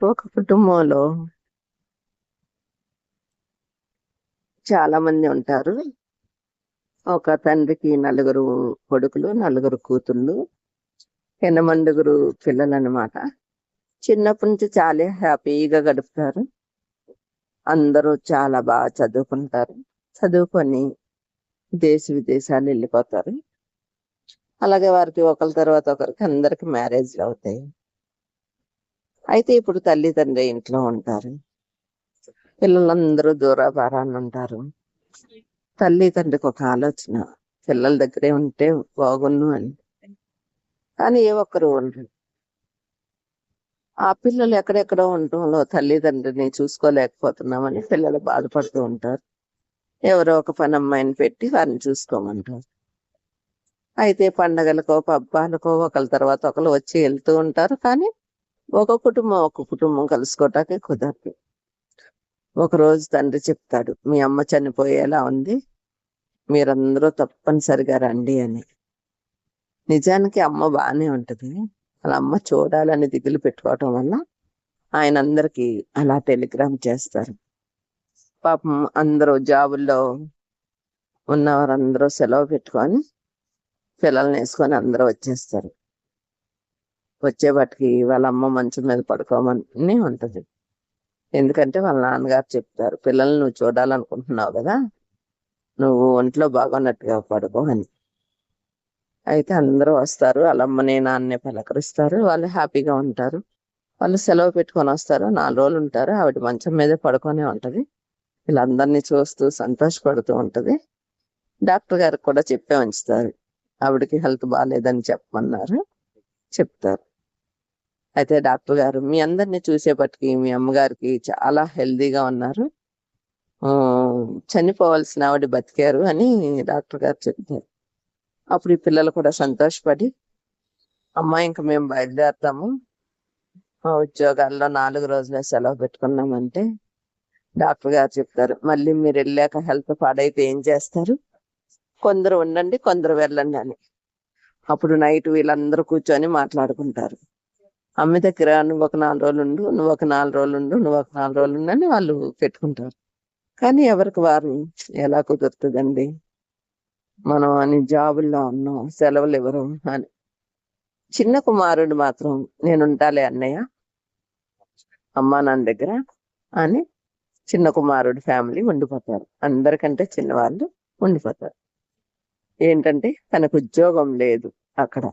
ఒక కుటుంబంలో చాలా మంది ఉంటారు. ఒక తండ్రికి నలుగురు కొడుకులు, నలుగురు కూతుళ్ళు, ఎనమండుగురు పిల్లలన్నమాట. చిన్నప్పటి నుంచి చాలా హ్యాపీగా గడుపుతారు. అందరూ చాలా బాగా చదువుకుంటారు. చదువుకొని దేశ విదేశాలు వెళ్ళిపోతారు. అలాగే వారికి ఒకరి తర్వాత ఒకరికి అందరికి మ్యారేజ్లు అవుతాయి. అయితే ఇప్పుడు తల్లిదండ్రి ఇంట్లో ఉంటారు. పిల్లలందరూ దూరాభారాన్ని ఉంటారు. తల్లి తండ్రికి ఒక ఆలోచన, పిల్లల దగ్గరే ఉంటే బాగున్ను అని. కానీ ఏ ఒక్కరు ఉండరు. ఆ పిల్లలు ఎక్కడెక్కడో ఉండటంలో తల్లిదండ్రిని చూసుకోలేకపోతున్నామని పిల్లలు బాధపడుతూ ఉంటారు. ఎవరో ఒక పని అమ్మాయిని పెట్టి వారిని చూసుకోమంటారు. అయితే పండగలకో పబ్బాలకో ఒకళ్ళ తర్వాత ఒకరు వచ్చి వెళ్తూ ఉంటారు. కానీ ఒక కుటుంబం కలుసుకోవటానికి కుదరదు. ఒకరోజు తండ్రి చెప్తాడు, మీ అమ్మ చనిపోయేలా ఉంది, మీరందరూ తప్పనిసరిగా రండి అని. నిజానికి అమ్మ బాగానే ఉంటది. వాళ్ళ అమ్మ చూడాలని దిగులు పెట్టుకోవటం వల్ల ఆయన అందరికీ అలా టెలిగ్రామ్ చేస్తారు. పాపం అందరూ జాబుల్లో ఉన్నవారందరూ సెలవు పెట్టుకొని పిల్లల్ని వేసుకొని అందరూ వచ్చేస్తారు. వచ్చేపటికి వాళ్ళ అమ్మ మంచం మీద పడుకోమని ఉంటది. ఎందుకంటే వాళ్ళ నాన్నగారు చెప్తారు, పిల్లల్ని నువ్వు చూడాలనుకుంటున్నావు కదా, నువ్వు ఒంట్లో బాగున్నట్టుగా పడుకో అని. అయితే అందరూ వస్తారు, వాళ్ళ అమ్మని నాన్నే పలకరిస్తారు. వాళ్ళు హ్యాపీగా ఉంటారు. వాళ్ళు సెలవు పెట్టుకొని వస్తారు, 4 రోజులు ఉంటారు. ఆవిడ మంచం మీదే పడుకొనే ఉంటది. వీళ్ళందరినీ చూస్తూ సంతోషపడుతూ ఉంటది. డాక్టర్ గారికి కూడా చెప్పే ఉంచుతారు, ఆవిడకి హెల్త్ బాగాలేదని చెప్పమన్నారు. చెప్తారు. అయితే డాక్టర్ గారు, మీ అందరినీ చూసేపటికి మీ అమ్మగారికి చాలా హెల్దీగా ఉన్నారు, చనిపోవాల్సిన ఆవిడ బతికారు అని డాక్టర్ గారు చెప్తారు. అప్పుడు ఈ పిల్లలు కూడా సంతోషపడి, అమ్మ ఇంక మేము బయలుదేరుతాము, మా ఉద్యోగాల్లో 4 రోజులే సెలవు పెట్టుకున్నామంటే డాక్టర్ గారు చెప్తారు, మళ్ళీ మీరు వెళ్ళాక హెల్త్ పాడైతే ఏం చేస్తారు, కొందరు ఉండండి కొందరు వెళ్ళండి అని. అప్పుడు నైట్ వీళ్ళందరూ కూర్చొని మాట్లాడుకుంటారు. అమ్మ దగ్గర నువ్వు ఒక 4 రోజులు ఉండు, నువ్వు ఒక 4 రోజులు ఉండు, నువ్వు ఒక 4 రోజులు ఉండు అని వాళ్ళు పెట్టుకుంటారు. కానీ ఎవరికి వారు ఎలా కుదురుతుందండి, మనం అని జాబుల్లో ఉన్నాం, సెలవులు ఎవరు అని. చిన్న కుమారుడు మాత్రం నేనుంటాలే అన్నయ్య అమ్మా నాన్న దగ్గర అని చిన్న కుమారుడు ఫ్యామిలీ ఉండిపోతారు. అందరికంటే చిన్నవాళ్ళు ఉండిపోతారు. ఏంటంటే తనకు ఉద్యోగం లేదు అక్కడ.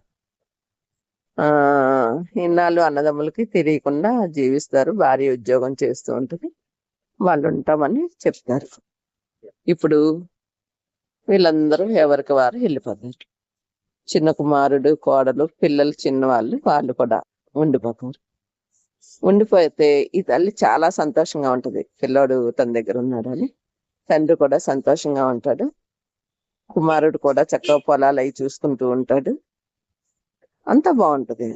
ఇన్నాళ్ళు అన్నదమ్ములకి తెలియకుండా జీవిస్తారు. భార్య ఉద్యోగం చేస్తూ ఉంటుంది, వాళ్ళు ఉంటామని చెప్తారు. ఇప్పుడు వీళ్ళందరూ ఎవరికి వారు వెళ్ళిపోతారు. చిన్న కుమారుడు, కోడలు, పిల్లలు చిన్నవాళ్ళు వాళ్ళు కూడా ఉండిపోతారు. ఉండిపోతే ఈ తల్లి చాలా సంతోషంగా ఉంటది, పిల్లోడు తన దగ్గర ఉన్నాడని. తండ్రి కూడా సంతోషంగా ఉంటాడు. కుమారుడు కూడా చక్కగా పొలాలు అవి చూసుకుంటూ ఉంటాడు. అంతా బాగుంటది.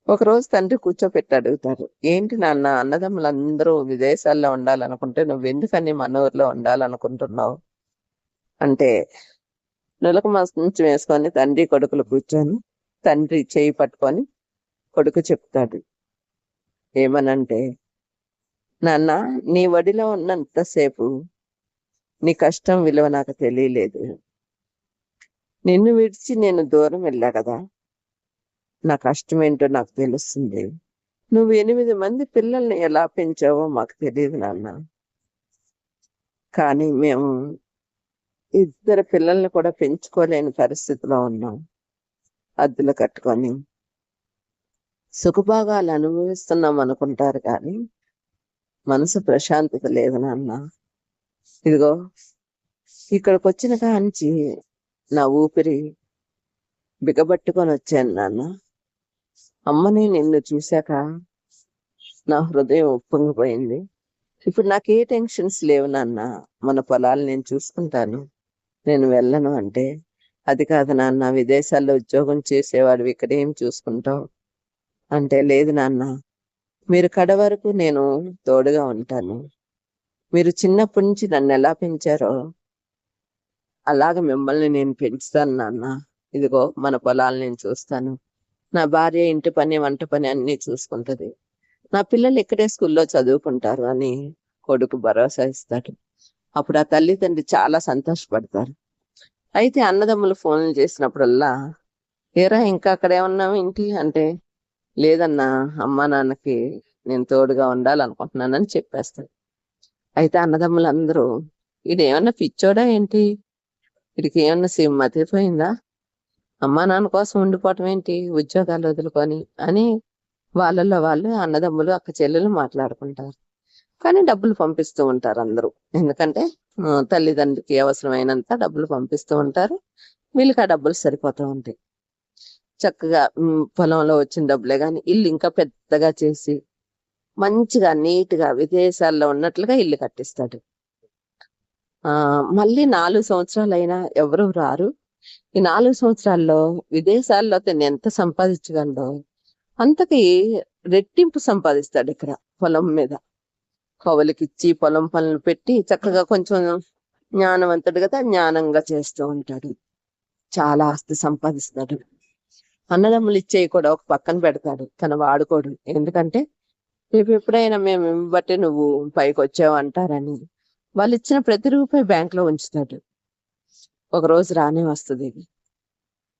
ఒకరోజు తండ్రి కూర్చోపెట్టి అడుగుతారు, ఏంటి నాన్న, అన్నదమ్ములందరూ విదేశాల్లో ఉండాలనుకుంటే నువ్వెందుకని మన ఊర్లో ఉండాలనుకుంటున్నావు అంటే, నులక మంచం వేసుకొని తండ్రి కొడుకులు కూర్చొని తండ్రి చేయి పట్టుకొని కొడుకు చెప్తాడు, ఏమనంటే, నాన్న నీ ఒడిలో ఉన్నంతసేపు నీ కష్టం విలువ నాకు తెలియలేదు. నిన్ను విడిచి నేను దూరం వెళ్ళా కదా, నా కష్టం ఏంటో నాకు తెలుస్తుంది. నువ్వు 8 మంది పిల్లల్ని ఎలా పెంచావో మాకు తెలియదు నాన్న. కానీ మేము 2 పిల్లల్ని కూడా పెంచుకోలేని పరిస్థితిలో ఉన్నాం. అద్దెలు కట్టుకొని సుఖభాగాలు అనుభవిస్తున్నాం అనుకుంటారు కానీ మనసు ప్రశాంతత లేదు నాన్న. ఇదిగో ఇక్కడికి వచ్చిన కాంచి నా ఊపిరి బిగబట్టుకొని వచ్చాను నాన్న. అమ్మని నిన్ను చూశాక నా హృదయం ఉప్పొంగిపోయింది. ఇప్పుడు నాకు ఏ టెన్షన్స్ లేవు నాన్న, మన పొలాలు నేను చూసుకుంటాను, నేను వెళ్ళను అంటే, అది కాదు నాన్న, విదేశాల్లో ఉద్యోగం చేసేవాడు ఇక్కడ ఏం చూసుకుంటావు అంటే, లేదు నాన్న, మీరు కడ వరకు నేను తోడుగా ఉంటాను. మీరు చిన్నప్పటి నుంచి నన్ను ఎలా పెంచారో అలాగ మిమ్మల్ని నేను పెంచుతాను నాన్న. ఇదిగో మన పొలాలు నేను చూస్తాను, నా భార్య ఇంటి పని వంట పని అన్ని చూసుకుంటది, నా పిల్లలు ఇక్కడే స్కూల్లో చదువుకుంటారు అని కొడుకు భరోసా ఇస్తాడు. అప్పుడు ఆ తల్లిదండ్రి చాలా సంతోషపడతారు. అయితే అన్నదమ్ములు ఫోన్లు చేసినప్పుడల్లా, ఏరా ఇంకా అక్కడే ఉన్నావు ఏంటి అంటే, లేదన్నా అమ్మా నాన్నకి నేను తోడుగా ఉండాలనుకుంటున్నానని చెప్పేస్తాడు. అయితే అన్నదమ్ములందరూ, ఇదేమన్నా పిచ్చోడా ఏంటి, వీడికి ఏమన్నా మతిపోయిందా, అమ్మా నాన్న కోసం ఉండిపోవటం ఏంటి ఉద్యోగాలు వదులుకొని అని వాళ్ళల్లో వాళ్ళు అన్నదమ్ములు అక్క చెల్లెలు మాట్లాడుకుంటారు. కానీ డబ్బులు పంపిస్తూ ఉంటారు అందరూ. ఎందుకంటే తల్లిదండ్రికి అవసరమైనంత డబ్బులు పంపిస్తూ ఉంటారు. వీళ్ళకి ఆ డబ్బులు సరిపోతూ ఉంటాయి. చక్కగా పొలంలో వచ్చిన డబ్బులే కానీ ఇల్లు ఇంకా పెద్దగా చేసి మంచిగా నీట్ గా విదేశాల్లో ఉన్నట్లుగా ఇల్లు కట్టిస్తాడు. మళ్ళీ 4 సంవత్సరాలు అయినా ఎవరు రారు. ఈ 4 సంవత్సరాల్లో విదేశాల్లో తను ఎంత సంపాదించగలడో అంతకి రెట్టింపు సంపాదిస్తాడు. ఇక్కడ పొలం మీద కవులకిచ్చి పొలం పనులు పెట్టి చక్కగా కొంచెం జ్ఞానవంతుడు కదా, జ్ఞానంగా చేస్తూ ఉంటాడు. చాలా ఆస్తి సంపాదిస్తాడు. అన్నదమ్ములు ఇచ్చేవి కూడా ఒక పక్కన పెడతాడు, తన వాడుకోడు. ఎందుకంటే రేపు ఎప్పుడైనా మేము బట్టి నువ్వు పైకి వచ్చావు అంటారని వాళ్ళు ఇచ్చిన ప్రతి రూపాయి బ్యాంక్ లో ఉంచుతాడు. ఒక రోజు రానే వస్తుంది.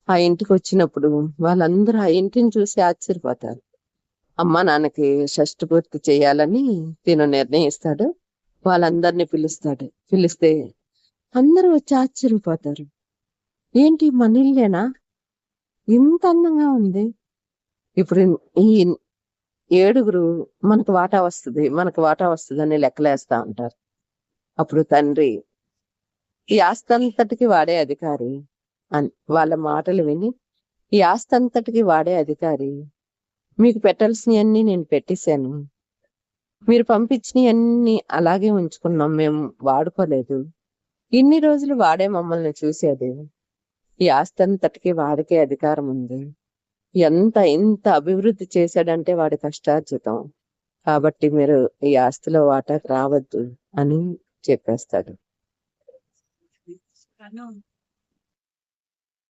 ఆ ఇంటికి వచ్చినప్పుడు వాళ్ళందరూ ఆ ఇంటిని చూసి ఆశ్చర్యపోతారు. అమ్మ నాన్నకి షష్టి పూర్తి చేయాలని తిను నిర్ణయిస్తాడు. వాళ్ళందరినీ పిలుస్తాడు. పిలిస్తే అందరూ వచ్చి ఆశ్చర్యపోతారు. ఏంటి మన ఇల్లేనా, ఇంత అందంగా ఉంది, ఇప్పుడు ఈ 7 మనకు వాటా వస్తుంది, మనకు వాటా వస్తుంది అని లెక్కలేస్తా ఉంటారు. అప్పుడు తండ్రి, ఈ ఆస్తంతటికి వాడే అధికారి అని వాళ్ళ మాటలు విని, ఈ ఆస్తంతటికి వాడే అధికారి, మీకు పెట్టాల్సినవన్నీ నేను పెట్టేశాను, మీరు పంపించినవన్నీ అలాగే ఉంచుకున్నాం, మేము వాడుకోలేదు, ఇన్ని రోజులు వాడే మమ్మల్ని చూసేది, ఈ ఆస్తంతటికి వాడికే అధికారం ఉంది, ఇంత అభివృద్ధి చేశాడంటే వాడి కష్టార్జితం, కాబట్టి మీరు ఈ ఆస్తిలో వాటాకు రావద్దు అని చెప్పేస్తాడు.